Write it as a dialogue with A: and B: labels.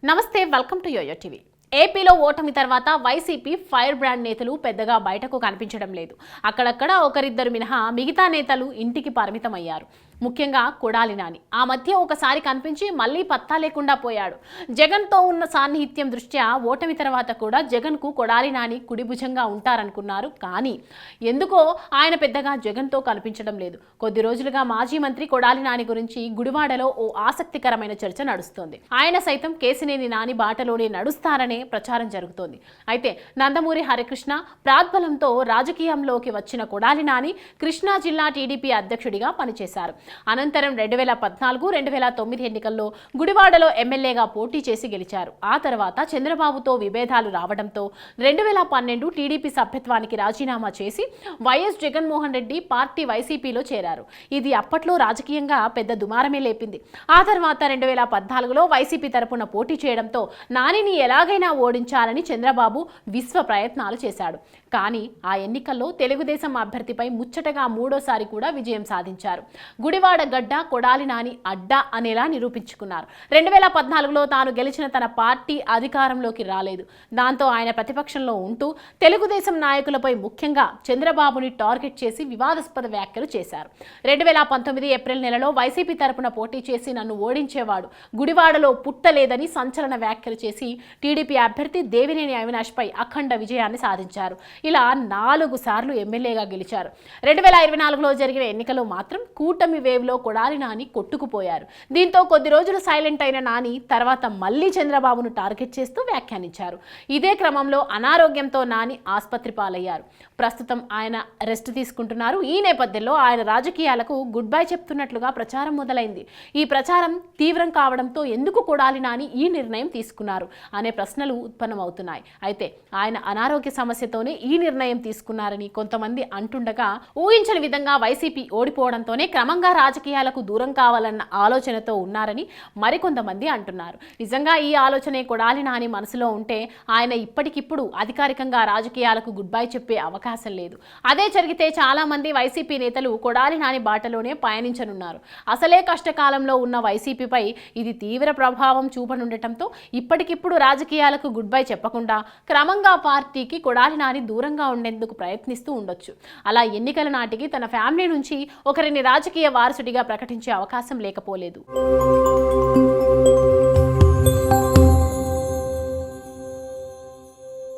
A: నమస్తే, welcome to yo-yo TV. ఏపీలో ఓటమి తర్వాత వైసీపీ ఫైర్ బ్రాండ్ నేతలు పెద్దగా బయటకు కనిపించడం లేదు. అక్కడక్కడ ఒకరిద్దరు మినహా మిగతా నేతలు ఇంటికి పరిమితమయ్యారు. ముఖ్యంగా కొడాలి నాని ఆ మధ్య ఒకసారి కనిపించి మళ్ళీ పత్తా లేకుండా పోయాడు. జగన్తో ఉన్న సాన్నిహిత్యం దృష్ట్యా ఓటమి తర్వాత కూడా జగన్కు కొడాలి నాని కుడిభుజంగా ఉంటారనుకున్నారు. కానీ ఎందుకో ఆయన పెద్దగా జగన్తో కనిపించడం లేదు. కొద్ది రోజులుగా మాజీ మంత్రి కొడాలి నాని గురించి గుడివాడలో ఓ ఆసక్తికరమైన చర్చ నడుస్తోంది. ఆయన సైతం కేసినేని నాని బాటలోనే నడుస్తారనే ప్రచారం జరుగుతోంది. అయితే నందమూరి హరికృష్ణ ప్రాద్బలంతో రాజకీయంలోకి వచ్చిన కొడాలి నాని కృష్ణా జిల్లా టీడీపీ అధ్యక్షుడిగా పనిచేశారు. అనంతరం 2014-2009 ఎన్నికల్లో గుడివాడలో ఎమ్మెల్యేగా పోటీ చేసి గెలిచారు. ఆ తర్వాత చంద్రబాబుతో విభేదాలు రావడంతో 2012 టీడీపీ సభ్యత్వానికి రాజీనామా చేసి వైఎస్ జగన్మోహన్ రెడ్డి పార్టీ వైసీపీలో చేరారు. ఇది అప్పట్లో రాజకీయంగా పెద్ద దుమారమే లేపింది. ఆ తర్వాత 2014లో వైసీపీ తరపున పోటీ చేయడంతో నానిని ఎలాగైనా ఓడించాలని చంద్రబాబు విశ్వ ప్రయత్నాలు చేశాడు. కానీ ఆ ఎన్నికల్లో తెలుగుదేశం అభ్యర్థిపై ముచ్చటగా మూడోసారి కూడా విజయం సాధించారు. గుడివాడ గడ్డ కొడాలి నాని అడ్డా అనేలా నిరూపించుకున్నారు. 2014లో తాను గెలిచిన తన పార్టీ అధికారంలోకి రాలేదు. దాంతో ఆయన ప్రతిపక్షంలో ఉంటూ తెలుగుదేశం నాయకులపై ముఖ్యంగా చంద్రబాబుని టార్గెట్ చేసి వివాదాస్పద వ్యాఖ్యలు చేశారు. 2019 ఏప్రిల్ నెలలో వైసీపీ తరపున పోటీ చేసి నన్ను ఓడించేవాడు గుడివాడలో పుట్టలేదని సంచలన వ్యాఖ్యలు చేసి టీడీపీ అభ్యర్థి దేవినేని అవినాష్పై అఖండ విజయాన్ని సాధించారు. ఇలా 4 సార్లు ఎమ్మెల్యేగా గెలిచారు. 2024లో జరిగిన ఎన్నికలో మాత్రం కూటమి వేవ్లో కొడాలి నాని కొట్టుకుపోయారు. దీంతో కొద్ది రోజులు సైలెంట్ అయిన నాని తర్వాత మళ్లీ చంద్రబాబును టార్గెట్ చేస్తూ వ్యాఖ్యానించారు. ఇదే క్రమంలో అనారోగ్యంతో నాని ఆసుపత్రి పాలయ్యారు. ప్రస్తుతం ఆయన రెస్ట్ తీసుకుంటున్నారు. ఈ నేపథ్యంలో ఆయన రాజకీయాలకు గుడ్ బై చెప్తున్నట్లుగా ప్రచారం మొదలైంది. ఈ ప్రచారం తీవ్రం కావడంతో ఎందుకు కొడాలి నాని ఈ నిర్ణయం తీసుకున్నారు అనే ప్రశ్నలు ఉత్పన్నమవుతున్నాయి. అయితే ఆయన అనారోగ్య సమస్యతోనే ఈ నిర్ణయం తీసుకున్నారని కొంతమంది అంటుండగా, ఊహించని విధంగా వైసీపీ ఓడిపోవడంతోనే క్రమంగా రాజకీయాలకు దూరం కావాలన్న ఆలోచనతో ఉన్నారని మరికొంతమంది అంటున్నారు. నిజంగా ఈ ఆలోచనే కొడాలి నాని మనసులో ఉంటే ఆయన ఇప్పటికిప్పుడు అధికారికంగా రాజకీయాలకు గుడ్ బై చెప్పే అవకాశం లేదు. అదే జరిగితే చాలా మంది వైసీపీ నేతలు కొడాలి నాని బాటలోనే పయనించనున్నారు. అసలే కష్టకాలంలో ఉన్న వైసీపీపై ఇది తీవ్ర ప్రభావం చూపనుండటంతో ఇప్పటికిప్పుడు రాజకీయాలకు గుడ్ బై చెప్పకుండా క్రమంగా పార్టీకి కొడాలి నాని దూరంగా ఉండేందుకు ప్రయత్నిస్తూ ఉండొచ్చు. అలా ఎన్నికల నాటికి తన ఫ్యామిలీ నుంచి ఒకరిని రాజకీయ వారసుడిగా ప్రకటించే అవకాశం లేకపోలేదు.